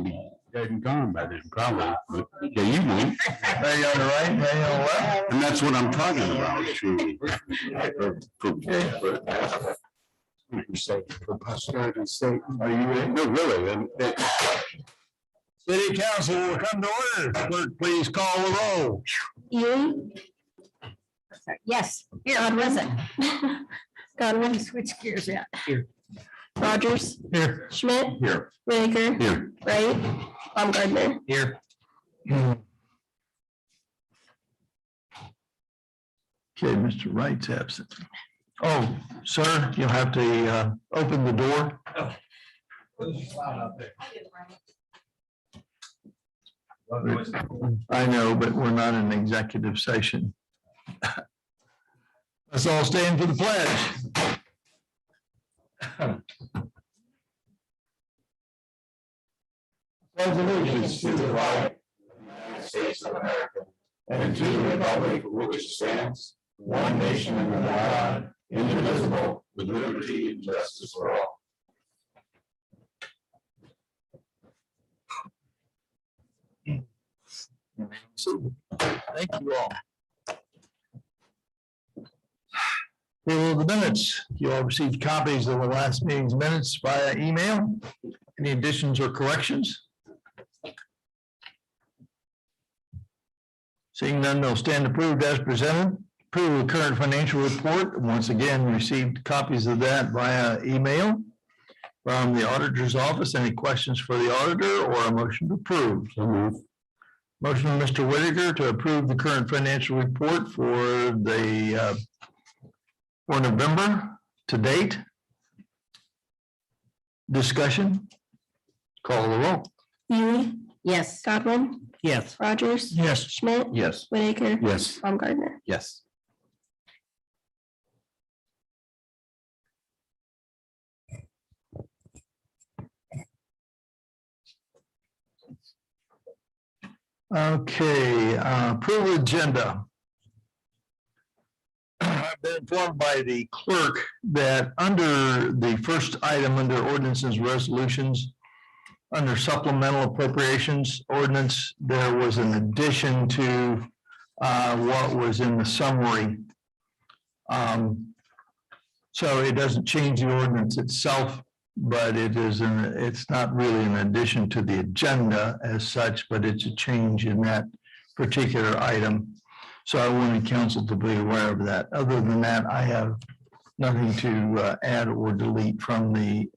be dead and gone by then, probably. But, yeah, you won't. Maybe on the right, maybe on the left. And that's what I'm talking about. Truly. For posterity's sake. Are you ready? No, really. City Council will come to order. Clerk, please call the roll. Ewing? Yes. Here, Godwin. Godwin, switch gears yet. Here. Rogers. Here. Schmidt. Here. Whitaker. Here. Wright. Baumgartner. Here. Okay, Mr. Wright's absent. Oh, sir, you'll have to open the door. I know, but we're not in executive session. Let's all stand for the pledge. Pledge allegiance to the flag of the United States of America and to the republic for which it stands, one nation under God, indivisible, with liberty and justice for all. Thank you all. Approval of the minutes. You all received copies of the last meeting's minutes via email. Any additions or corrections? Seeing none, they'll stand approved as presented. Approval of the current financial report. Once again, received copies of that via email from the auditor's office. Any questions for the auditor or a motion to approve? So move. Motion from Mr. Whitaker to approve the current financial report for November to date. Discussion. Call the roll. Ewing? Yes. Godwin? Yes. Rogers? Yes. Schmidt? Yes. Whitaker? Yes. Baumgartner? Yes. Okay, approval agenda. I've been informed by the clerk that under the first item under ordinances and resolutions, under supplemental appropriations ordinance, there was an addition to what was in the summary. So it doesn't change the ordinance itself, but it's not really an addition to the agenda as such, but it's a change in that particular item. So I wanted council to be aware of that. Other than that, I have nothing to add or delete from the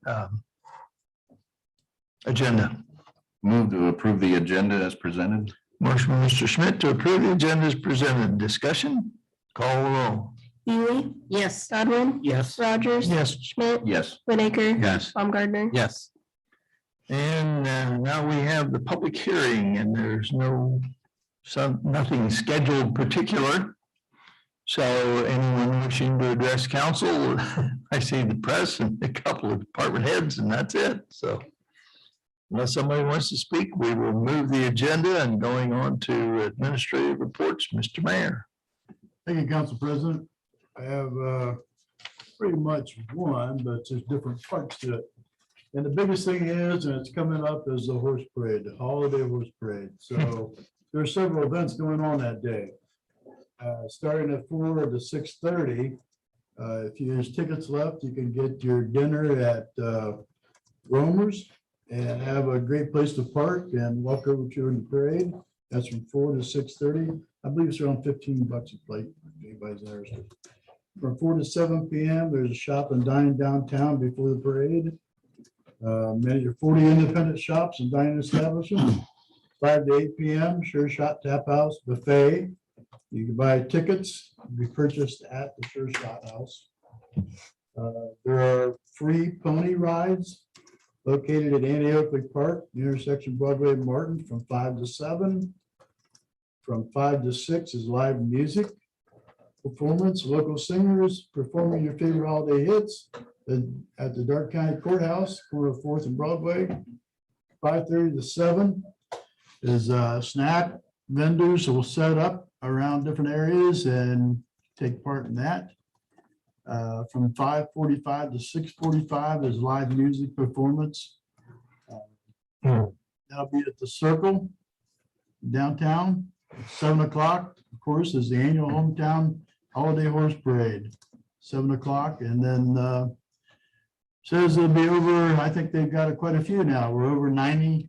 agenda. Move to approve the agenda as presented. Motion from Mr. Schmidt to approve the agenda as presented. Discussion? Call the roll. Ewing? Yes. Godwin? Yes. Rogers? Yes. Schmidt? Yes. Whitaker? Yes. Baumgartner? Yes. And now we have the public hearing, and there's nothing scheduled particular. So anyone wishing to address council, I see the press and a couple of department heads, and that's it. So unless somebody wants to speak, we will move the agenda and going on to administrative reports. Mr. Mayor. Thank you, Council President. I have pretty much one, but there's different parts to it. And the biggest thing is, and it's coming up, is the horse parade, the holiday horse parade. So there are several events going on that day. Starting at 4 to 6:30. If there's tickets left, you can get your dinner at Romer's and have a great place to park and walk over to the parade. That's from 4 to 6:30. I believe it's around $15 a plate. If anybody's interested. From 4 to 7 p.m. there's a shop and dine downtown before the parade. Many 40 independent shops and dining establishments. 5 to 8 p.m. Sure Shot Tap House buffet. You can buy tickets to be purchased at the Sure Shot House. There are free pony rides located at Annie Oakley Park, the intersection Broadway and Martin, from 5 to 7. From 5 to 6 is live music performance, local singers performing your favorite holiday hits at the Dark County Courthouse, corner of 4th and Broadway. 5:30 to 7 is snack vendors who will set up around different areas and take part in that. From 5:45 to 6:45 is live music performance. That'll be at the Circle downtown, 7 o'clock. Of course, is the annual hometown holiday horse parade, 7 o'clock. And then says it'll be over, I think they've got quite a few now. We're over 90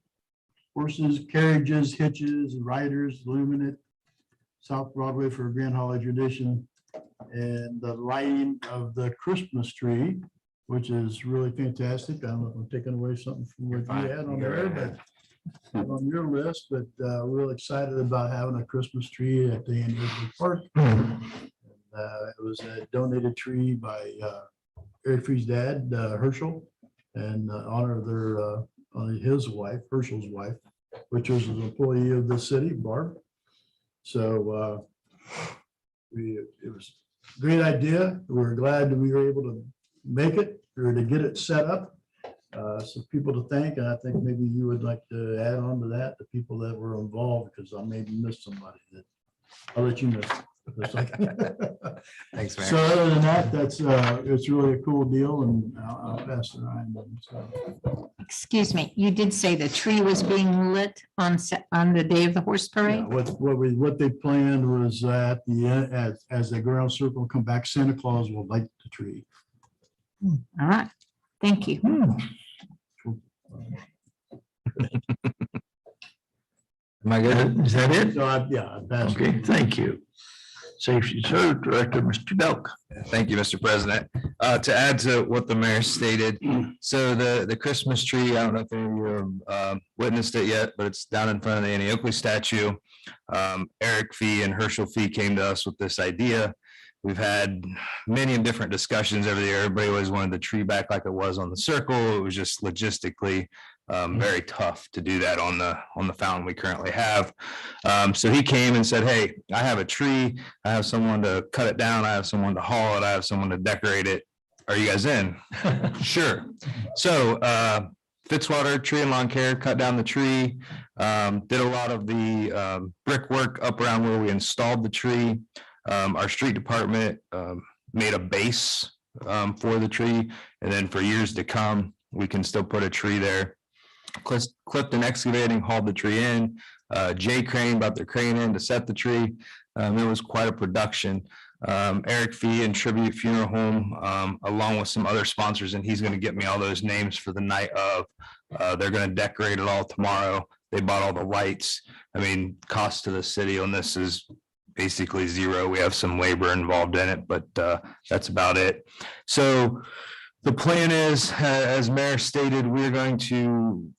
horses, carriages, hitches, riders, illuminate South Broadway for a Grand Holiday tradition. And the lighting of the Christmas tree, which is really fantastic. I don't know if I'm taking away something from what you had on there, but on your list, but real excited about having a Christmas tree at the Annual Park. It was a donated tree by Eric Free's dad, Herschel, in honor of his wife, Herschel's wife, which was an employee of the city, Barb. So it was a great idea. We're glad that we were able to make it or to get it set up. Some people to thank, and I think maybe you would like to add on to that, the people that were involved, because I maybe missed somebody that I'll let you know. Thanks, Mayor. So other than that, it's really a cool deal, and I'll pass it around. So, Excuse me, you did say the tree was being lit on the day of the horse yeah, parade? what they planned was at the end, as they go around circle, come back, Santa Claus will light the tree. All right, thank you. Am I good? Is that it? So I passed it. Okay, thank you. Safety Service Director, Mr. Delk. Thank you, Mr. President. To add to what the mayor stated, so the Christmas tree, I don't know if any of you have witnessed it yet, but it's down in front of the Annie Oakley statue. Eric Fee and Herschel Fee came to us with this idea. We've had many different discussions over the year. Everybody always wanted the tree back like it was on the Circle. It was just logistically very tough to do that on the fountain we currently have. So he came and said, hey, I have a tree. I have someone to cut it down. I have someone to haul it. I have someone to decorate it. Are you guys in? Sure. So Fitzwater Tree and Lawn Care cut down the tree, did a lot of the brickwork up around where we installed the tree. Our street department made a base for the tree, and then for years to come, we can still put a tree there. Clifton Excavating hauled the tree in. J Crane brought their crane in to set the tree. It was quite a production. Eric Fee and Tribute Funeral Home, along with some other sponsors, and he's going to get me all those names for the night of. They're going to decorate it all tomorrow. They bought all the lights. I mean, cost to the city on this is basically zero. We have some labor involved in it, but that's about it. So the plan is, as Mayor stated,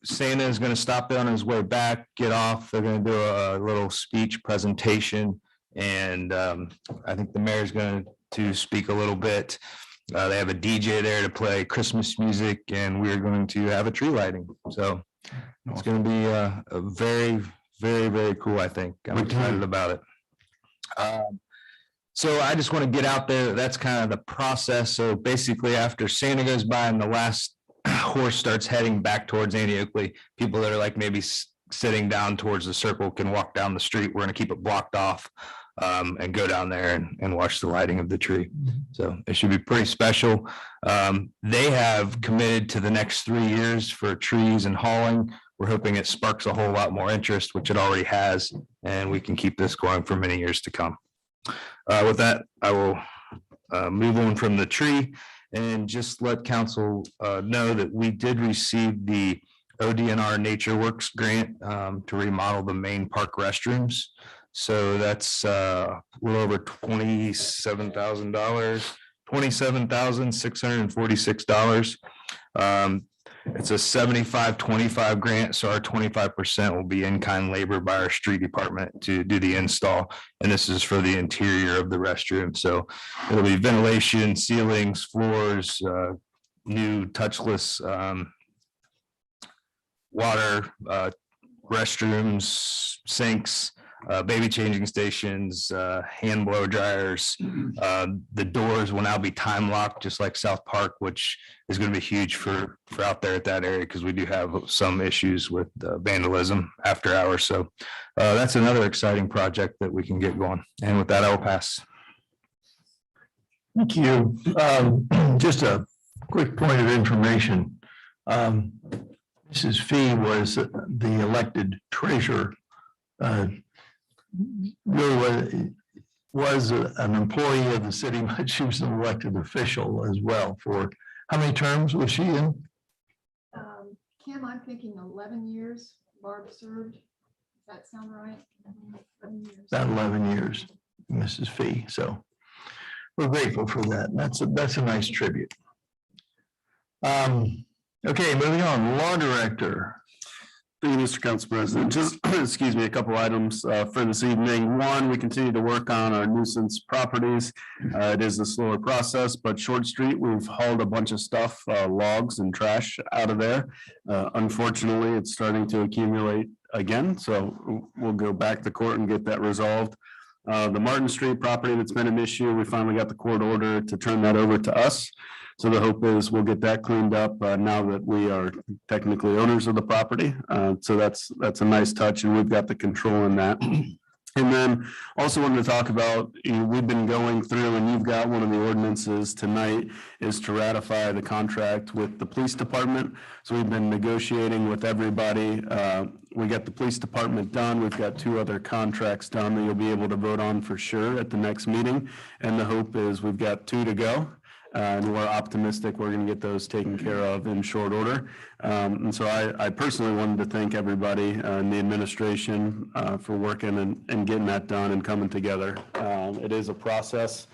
Santa is going to stop there on his way back, get off. They're going to do a little speech presentation. And I think the mayor's going to speak a little bit. They have a DJ there to play Christmas music, and we're going to have a tree lighting. So it's going to be a very, very, very cool, I think. I'm excited about it. So I just want to get out there. That's kind of the process. So basically, after Santa goes by and the last horse starts heading back towards Annie Oakley, people that are like maybe sitting down towards the Circle can walk down the street. We're going to keep it blocked off and go down there and watch the lighting of the tree. So it should be pretty special. They have committed to the next 3 years for trees and hauling. We're hoping it sparks a whole lot more interest, which it already has, and we can keep this going for many years to come. With that, I will move on from the tree and just let council know that we did receive the ODNR Nature Works grant to remodel the main park restrooms. So that's a little over $27,000, $27,646. It's a 75-25 grant, so our 25% will be in-kind labor by our street department to do the install, and this is for the interior of the restroom. So it'll be ventilation, ceilings, floors, new touchless water, restrooms, sinks, baby changing stations, hand blow dryers. The doors will now be time locked, just like South Park, which is going to be huge for out there at that area, because we do have some issues with vandalism after hours. So that's another exciting project that we can get going. And with that, I will pass. Thank you. Just a quick point of information. Mrs. Fee was the elected treasurer. Really was an employee of the city, but she was an elected official as well. For how many terms was she in? Kim, I'm thinking 11 years. Barb served. Does that sound right? 11 years. About 11 years, Mrs. Fee. So we're grateful for that. That's a nice tribute. Okay, moving on. Law Director. Thank you, Mr. Council President. Just, excuse me, a couple items for this evening. One, we continue to work on our nuisance properties. It is a slower process, but Short Street, we've hauled a bunch of stuff, logs and trash out of there. Unfortunately, it's starting to accumulate again, so we'll go back to court and get that resolved. The Martin Street property that's been an issue, we finally got the court order to turn that over to us. So the hope is we'll get that cleaned up now that we are technically owners of the property. So that's a nice touch, and we've got the control in that. And then also wanted to talk about, we've been going through, and you've got one of the ordinances tonight is to ratify the contract with the police department. So we've been negotiating with everybody. We got the police department done. We've got 2 other contracts done that you'll be able to vote on for sure at the next meeting. And the hope is we've got 2 to go. And we're optimistic we're going to get those taken care of in short order. And so I personally wanted to thank everybody in the administration for working and getting that done and coming together. It is a process.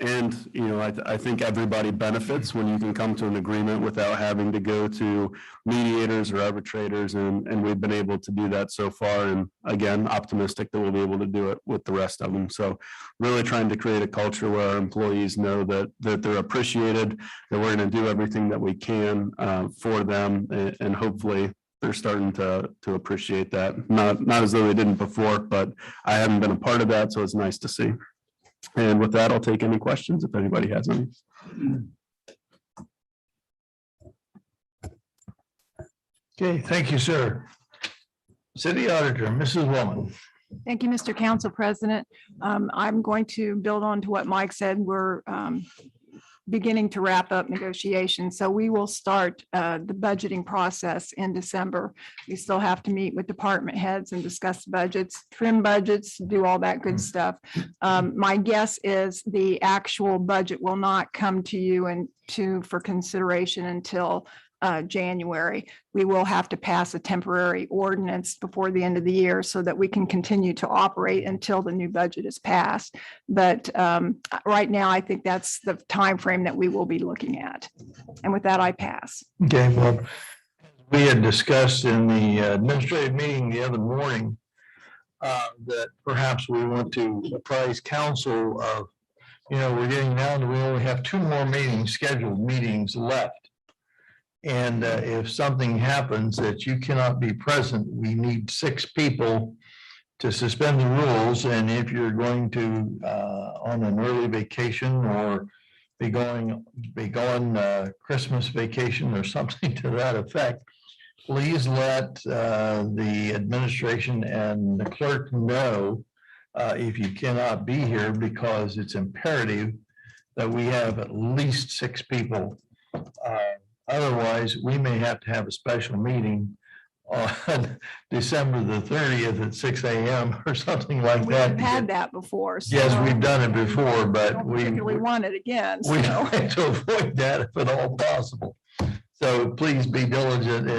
And, I think everybody benefits when you can come to an agreement without having to go to mediators or arbitrators. And we've been able to do that so far. And again, optimistic that we'll be able to do it with the rest of them. So really trying to create a culture where our employees know that they're appreciated, that we're going to do everything that we can for them. And hopefully they're starting to appreciate that. Not as though they didn't before, but I haven't been a part of that. So it's nice to see. And with that, I'll take any questions if anybody has any. Okay, thank you, sir. City Auditor, Mrs. Woman. Thank you, Mr. Council President. I'm going to build on to what Mike said. We're beginning to wrap up negotiations. So we will start the budgeting process in December. We still have to meet with department heads and discuss budgets, trim budgets, do all that good stuff. My guess is the actual budget will not come to you for consideration until January. We will have to pass a temporary ordinance before the end of the year so that we can continue to operate until the new budget is passed. But right now, I think that's the time frame that we will be looking at. And with that, I pass. Okay, well, we had discussed in the administrative meeting the other morning that perhaps we want to apprise council of, we're getting down to, we only have 2 more scheduled meetings left. And if something happens that you cannot be present, we need 6 people to suspend the rules. And if you're going to on an early vacation or be going Christmas vacation or something to that effect, please let the administration and the clerk know if you cannot be here, because it's imperative that we have at least 6 people. Otherwise, we may have to have a special meeting on December the 30th at 6 a.m. or something like that. We've had that before. So yes, we've done it before, but we want it again. We try to avoid that if at all possible. So please be diligent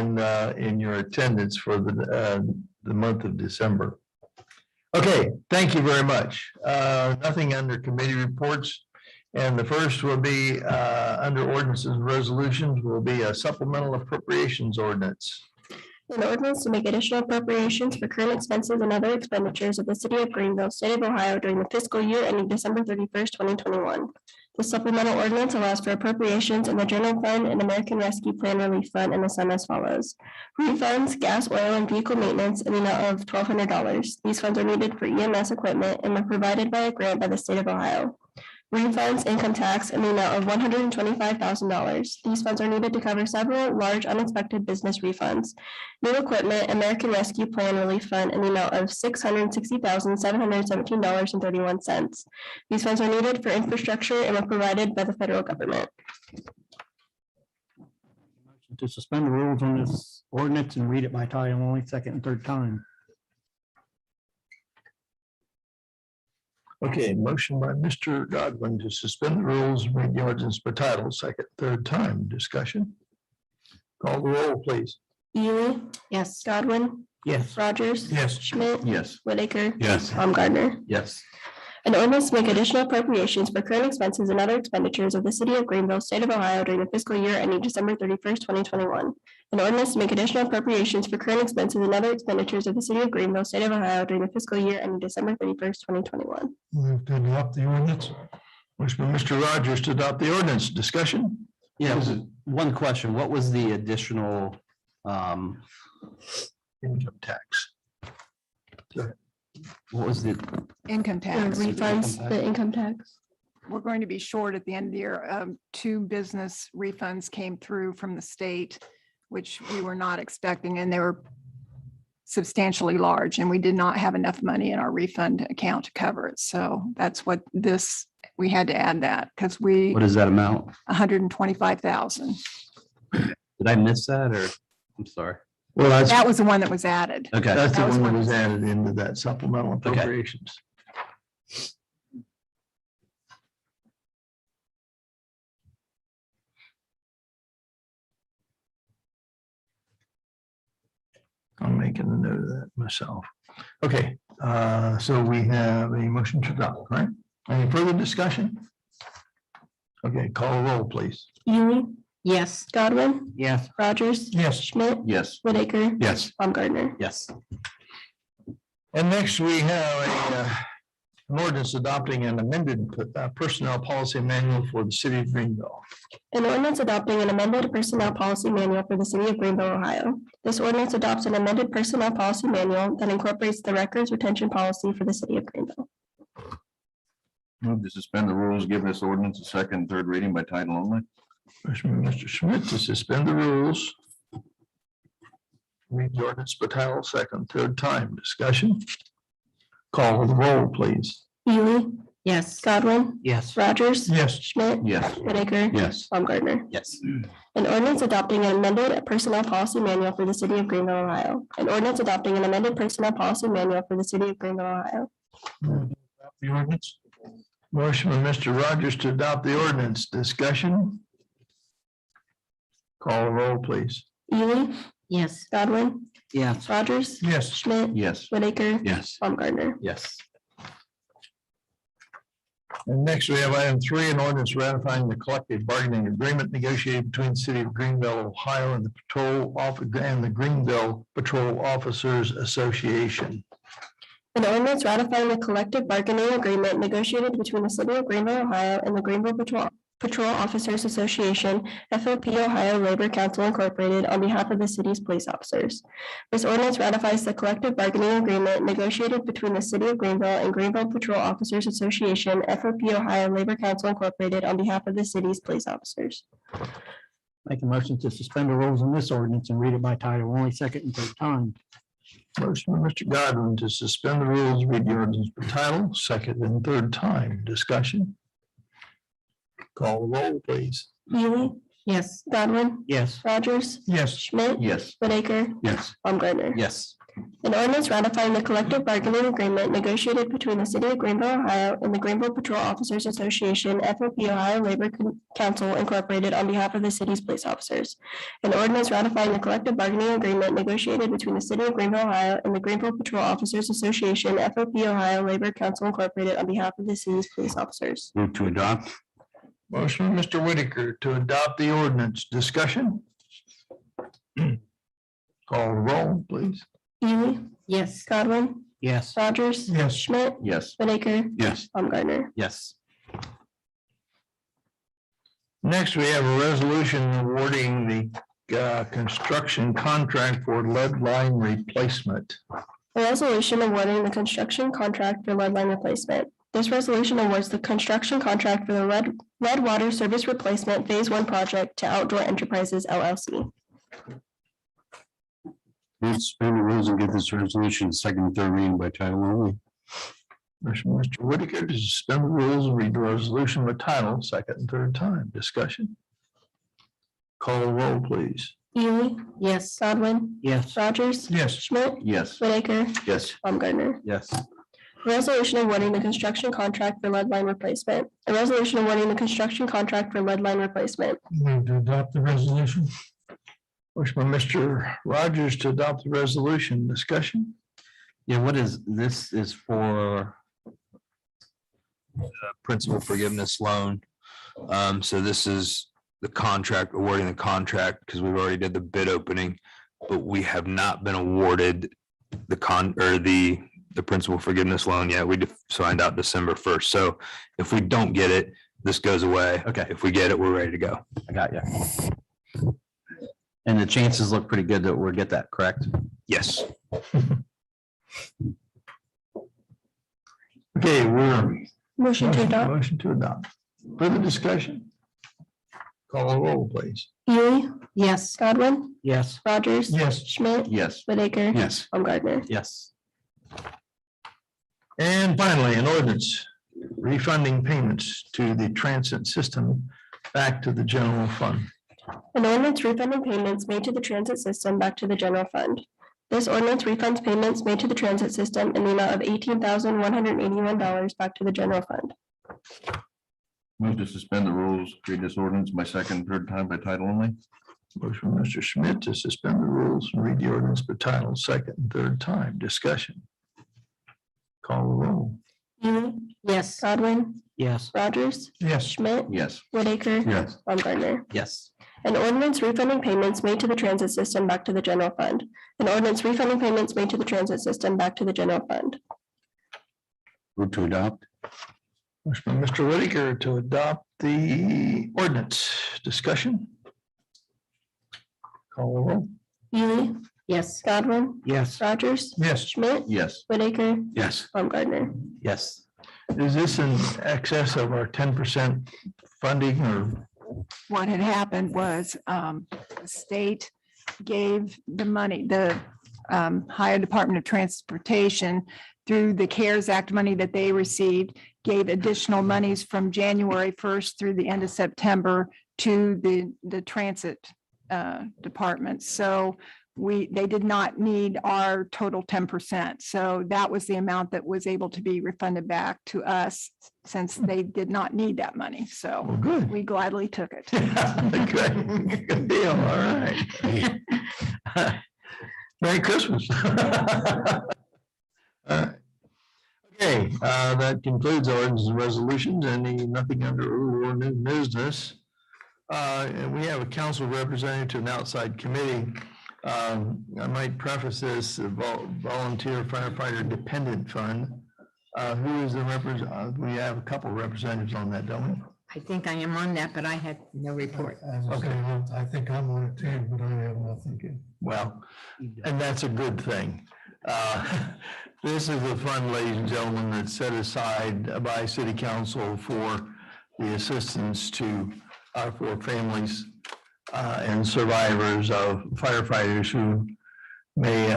in your attendance for the month of December. Okay, thank you very much. Nothing under committee reports. And the first will be under ordinances and resolutions will be a supplemental appropriations ordinance. An ordinance to make additional appropriations for current expenses and other expenditures of the city of Greenville, state of Ohio during the fiscal year ending December 31st, 2021. The supplemental ordinance allows for appropriations in the general fund and American Rescue Plan Relief Fund in the sum as follows. Refunds, gas, oil, and vehicle maintenance in the amount of $1,200. These funds are needed for EMS equipment and were provided by a grant by the state of Ohio. Refunds, income tax in the amount of $125,000. These funds are needed to cover several large unexpected business refunds. New equipment, American Rescue Plan Relief Fund in the amount of $660,717.31. These funds are needed for infrastructure and were provided by the federal government. motion to suspend the rules on this ordinance and read it by title only, second and third time. Okay, motion by Mr. Godwin to suspend the rules, and read the ordinance by title, second, third time. Discussion. Call the roll, please. Ely, Yes. Godwin, Yes. Rogers. Yes. Schmidt, Yes. Whitaker, Yes. Baumgartner. Yes. An ordinance to make additional appropriations for current expenses and other expenditures of the city of Greenville, state of Ohio during the fiscal year ending December 31st, 2021. An ordinance to make additional appropriations for current expenses and other expenditures of the city of Greenville, state of Ohio during the fiscal year ending December 31st, 2021. Move to adopt the ordinance. Motion by Mr. Rogers to adopt the ordinance. Discussion. Yeah, one question. What was the additional? Income tax. What was the? Income The tax. refunds, the income tax. We're going to be short at the end of the year. 2 business refunds came through from the state, which we were not expecting, and they were substantially large, and we did not have enough money in our refund account to cover it. So that's what this, we had to add that because we, What is that amount? 125,000. Did I miss that or? I'm sorry. Well, That was the one that was added. Okay. that's the that was one that one- was added into that supplemental appropriations. I'm making a note of that myself. Okay, so we have a motion to adopt, right? Any further discussion? Okay, call a roll, please. Ely, Yes. Godwin, Yes. Rogers. Yes. Schmidt, Yes. Whitaker, Yes. Baumgartner. Yes. And next we have an ordinance adopting an amended personnel policy manual for the city of Greenville. An ordinance adopting an amended personnel policy manual for the city of Greenville, Ohio. This ordinance adopts an amended personnel policy manual that incorporates the records retention policy for the city of Greenville. Move to suspend the rules, give this ordinance a second, and third reading by title only. Motion by Mr. Schmidt to suspend the rules. Read the ordinance by title, second, third time. Discussion. Call the roll, please. Ely, Yes. Godwin, Yes. Rogers. Yes. Schmidt, Yes. Whitaker, Yes. Baumgartner. Yes. An ordinance adopting an amended personnel policy manual for the city of Greenville, Ohio. An ordinance adopting an amended personnel policy manual for the city of Greenville, Ohio. The ordinance. Motion by Mr. Rogers to adopt the ordinance. Discussion. Call the roll, please. Ely, Yes. Godwin, Yes. Rogers. Yes. Schmidt, Yes. Whitaker, Yes. Baumgartner. Yes. And next we have item 3, an ordinance ratifying the collective bargaining agreement negotiated between the city of Greenville, Ohio and the patrol office and the Greenville Patrol Officers Association. An ordinance ratifying the collective bargaining agreement negotiated between the city of Greenville, Ohio and the Greenville Patrol Officers Association, FOP Ohio Labor Council Incorporated, on behalf of the city's police officers. This ordinance ratifies the collective bargaining agreement negotiated between the city of Greenville and Greenville Patrol Officers Association, FOP Ohio Labor Council Incorporated, on behalf of the city's police officers. Make a motion to suspend the rules on this ordinance and read it by title only, second and third time. Motion by Mr. Godwin to suspend the rules, read the ordinance by title, second and third time. Discussion. Call the roll, please. Ely, Yes. Godwin, Yes. Rogers. Yes. Schmidt, Yes. Whitaker, Yes. Baumgartner. Yes. An ordinance ratifying the collective bargaining agreement negotiated between the city of Greenville, Ohio and the Greenville Patrol Officers Association, FOP Ohio Labor Council Incorporated, on behalf of the city's police officers. An ordinance ratifying the collective bargaining agreement negotiated between the city of Greenville, Ohio and the Greenville Patrol Officers Association, FOP Ohio Labor Council Incorporated, on behalf of the city's police officers. Move to adopt. Motion by Mr. Whitaker to adopt the ordinance. Discussion. Call the roll, please. Ely, Yes. Godwin, Yes. Rogers. Yes. Schmidt, Yes. Whitaker, Yes. Baumgartner. Yes. Next, we have a resolution awarding the construction contract for lead line replacement. A resolution awarding the construction contract for lead line replacement. This resolution awards the construction contract for the lead water service replacement Phase 1 project to Outdoor Enterprises LLC. Move to suspend the rules and give this resolution second and third reading by title only. Motion by Mr. Whitaker to suspend the rules and read the resolution by title, second and third time. Discussion. Call the roll, please. Ely, Yes. Godwin, Yes. Rogers. Yes. Schmidt, Yes. Whitaker, Yes. Baumgartner. Yes. Resolution awarding the construction contract for lead line replacement. A resolution awarding the construction contract for lead line replacement. Move to adopt the resolution. Motion by Mr. Rogers to adopt the resolution. Discussion? Yeah, what is, this is for, Principal forgiveness loan. So this is the contract, awarding the contract, because we've already did the bid opening, but we have not been awarded the principal forgiveness loan yet. We signed out December 1st. So if we don't get it, this goes away. Okay. If we get it, we're ready to go. I got you. And the chances look pretty good that we'll get that, correct? Yes. Okay, we're. Motion to adopt. Motion to adopt. Further discussion? Call a roll, please. Ely, Yes. Godwin, Yes. Rogers. Yes. Schmidt, Yes. Whitaker. Yes. Baumgartner. Yes. And finally, an ordinance refunding payments to the transit system back to the general fund. An ordinance refunding payments made to the transit system back to the general fund. This ordinance refunds payments made to the transit system in the amount of $18,181 back to the general fund. Move to suspend the rules, read this ordinance by second, third time by title only. Motion from Mr. Schmidt to suspend the rules and read the ordinance by title, second and third time. Discussion. Call the roll. Ely, Yes. Godwin, Yes. Rogers. Yes. Schmidt, Yes. Whitaker. Yes. Baumgartner. Yes. An ordinance refunding payments made to the transit system back to the general fund. An ordinance refunding payments made to the transit system back to the general fund. Move to adopt. Motion from Mr. Whitaker to adopt the ordinance. Discussion. Call the roll. Ely, Yes. Godwin, Yes. Rogers. Yes. Schmidt, Yes. Whitaker, Yes. Baumgartner. Yes. Is this in excess of our 10% funding or? What had happened was the state gave the money, the Ohio Department of Transportation, through the CARES Act money that they received, gave additional monies from January 1st through the end of September to the transit department. So they did not need our total 10%. So that was the amount that was able to be refunded back to us since they did not need that money. So Well, good. we gladly took it. Good good deal. All right. Merry Christmas. Okay, that concludes ordinance and resolutions. Nothing under old or new business. And we have a council representative to an outside committee. I might preface this, volunteer firefighter dependent fund. Who is the representative? We have a couple of representatives on that, don't we? I think I am on that, but I had no report. Okay. I think I'm on it too, but I have nothing. Well, and that's a good thing. This is a fund, ladies and gentlemen, that's set aside by city council for the assistance to for families and survivors of firefighters who may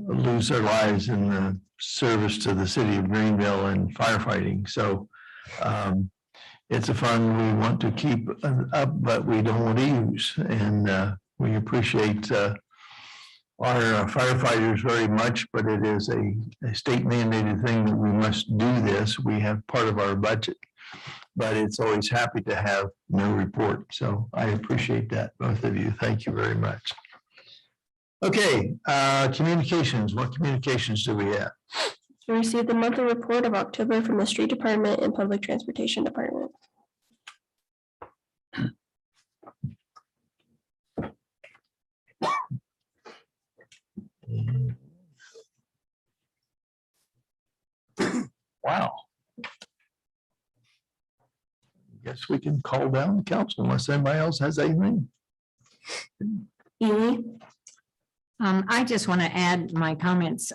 lose their lives in the service to the city of Greenville and firefighting. So it's a fund we want to keep up, but we don't want to use. And we appreciate our firefighters very much, but it is a state mandated thing that we must do this. We have part of our budget, but it's always happy to have no report. So I appreciate that, both of you. Thank you very much. Okay, communications. What communications do we have? We received the monthly report of October from the Street Department and Public Transportation Department. Wow. Guess we can call down the council unless anybody else has anything. Ely, I just want to add my comments.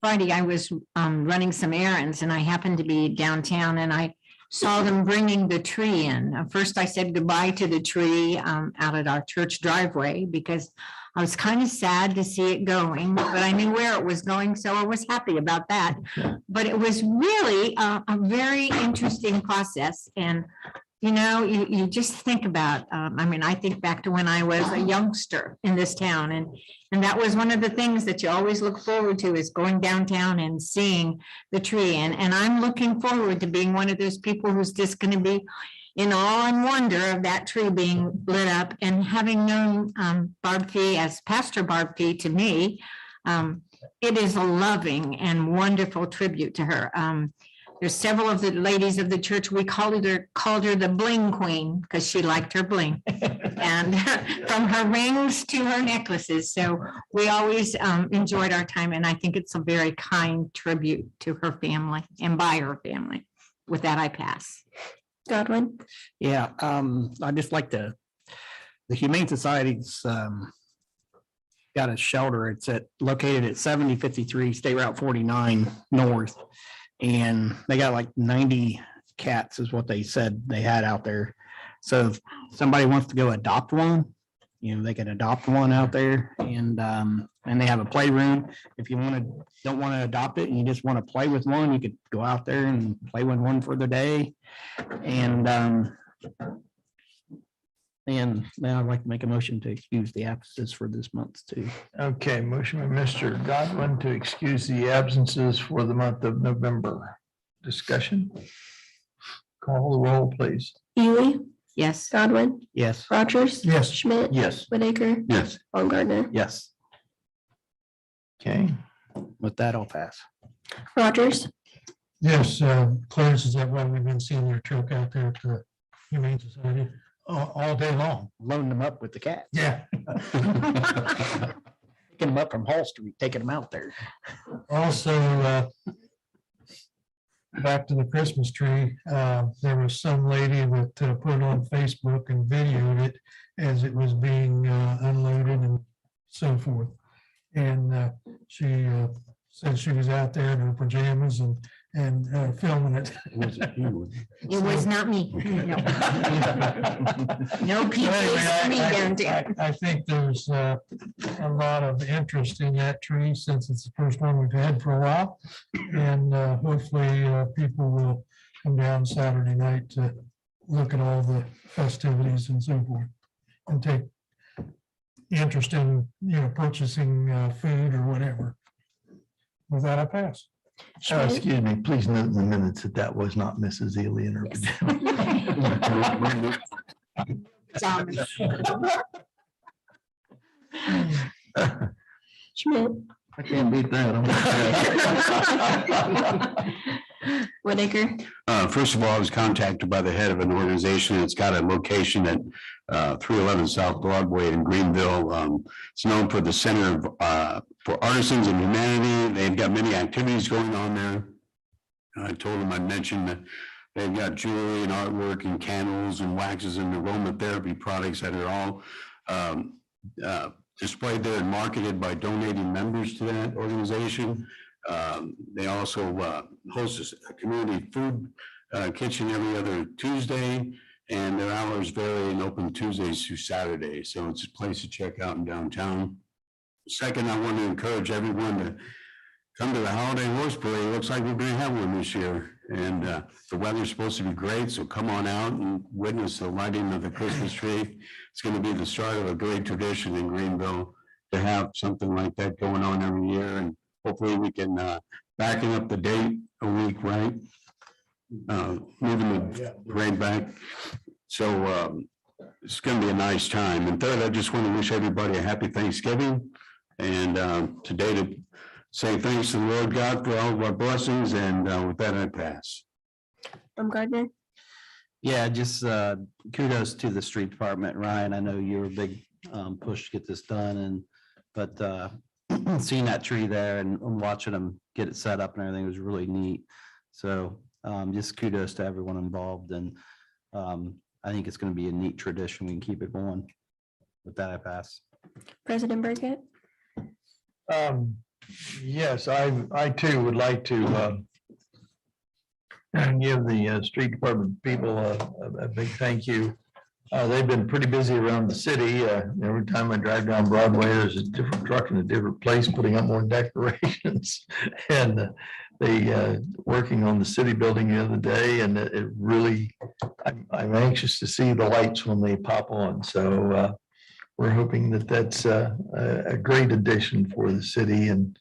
Friday, I was running some errands and I happened to be downtown and I saw them bringing the tree in. First, I said goodbye to the tree out at our church driveway because I was kind of sad to see it going, but I knew where it was going, so I was happy about that. But it was really a very interesting process. And you just think about, I think back to when I was a youngster in this town, and that was one of the things that you always look forward to, is going downtown and seeing the tree. And I'm looking forward to being one of those people who's just going to be in awe and wonder of that tree being lit up. And having known Barb Fee as Pastor Barb Fee to me, it is a loving and wonderful tribute to her. There's several of the ladies of the church, we called her the bling queen, because she liked her bling. And from her rings to her necklaces. So we always enjoyed our time, and I think it's a very kind tribute to her family and by her family. With that, I pass. Godwin. Yeah, I just like the Humane Society's got a shelter. It's located at 7053 State Route 49 North. And they got like 90 cats is what they said they had out there. So if somebody wants to go adopt one, they can adopt one out there, and they have a playroom. If you don't want to adopt it and you just want to play with one, you could go out there and play with one for the day. And now I'd like to make a motion to excuse the absences for this month too. Okay, motion by Mr. Godwin to excuse the absences for the month of November. Discussion? Call the roll, please. Ely, Yes. Godwin, Yes. Rogers. Yes. Schmidt. Yes. Whitaker, Yes. Baumgartner. Yes. Okay, With that, I'll pass. Rogers. Yes, Clarence, is that why we've been seeing your truck out there at the Humane Society all day long? Loading them up with the cats. Yeah. Picking them up from Hall Street, taking them out there. Also, back to the Christmas tree, there was some lady that put it on Facebook and videoed it as it was being unloaded and so forth. And she said she was out there in her pajamas and filming it. It was not me. No. No people Anyway, me downtown. I think there's a lot of interest in that tree since it's the first one we've had for a while. And hopefully people will come down Saturday night to look at all the festivities and so forth and take interest in, purchasing food or whatever. With that, I pass. excuse me, please note in the minutes that was not Mrs. Ely in her pajamas. Schmidt. I can't beat that. Whitaker. First of all, I was contacted by the head of an organization that's got a location at 311 South Broadway in Greenville. It's known for the Center for Artisans and Humanity. They've got many activities going on there. I told them I'd mention that they've got jewelry and artwork and candles and waxes and aromatherapy products that are all displayed there and marketed by donating members to that organization. They also host a community food kitchen every other Tuesday, and their hours vary and open Tuesdays through Saturdays. So it's a place to check out in downtown. Second, I want to encourage everyone to come to the holiday horse parade. Looks like we're going to have one this year, and the weather's supposed to be great. So come on out and witness the lighting of the Christmas tree. It's going to be the start of a great tradition in Greenville to have something like that going on every year, and hopefully we can backing up the date a week, right? Moving the parade back. So it's going to be a nice time. And third, I just want to wish everybody a happy Thanksgiving. And today to say thanks to the Lord God for all of our blessings. And with that, I pass. Baumgartner. Yeah, just kudos to the street department, Ryan. I know you're a big push to get this done, but seeing that tree there and watching them get it set up and everything was really neat. So just kudos to everyone involved, and I think it's going to be a neat tradition. We can keep it going. With that, I pass. President Burkett. Yes, I too would like to give the street department people a big thank you. They've been pretty busy around the city. Every time I drive down Broadway, there's a different truck in a different place putting up more decorations. And they working on the city building the other day, and it really, I'm anxious to see the lights when they pop on. So we're hoping that that's a great addition for the city and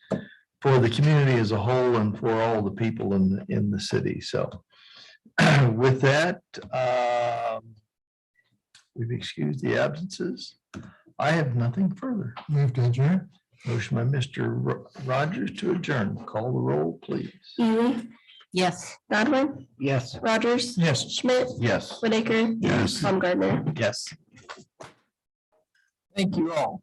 for the community as a whole and for all the people in the city. So with that, we've excused the absences. I have nothing further. Move to adjourn. Motion by Mr. Rogers to adjourn. Call the roll, please. Ely, Yes. Godwin, Yes. Rogers, Yes. Schmidt, Yes. Whitaker, Yes. Baumgartner. Yes. Thank you all.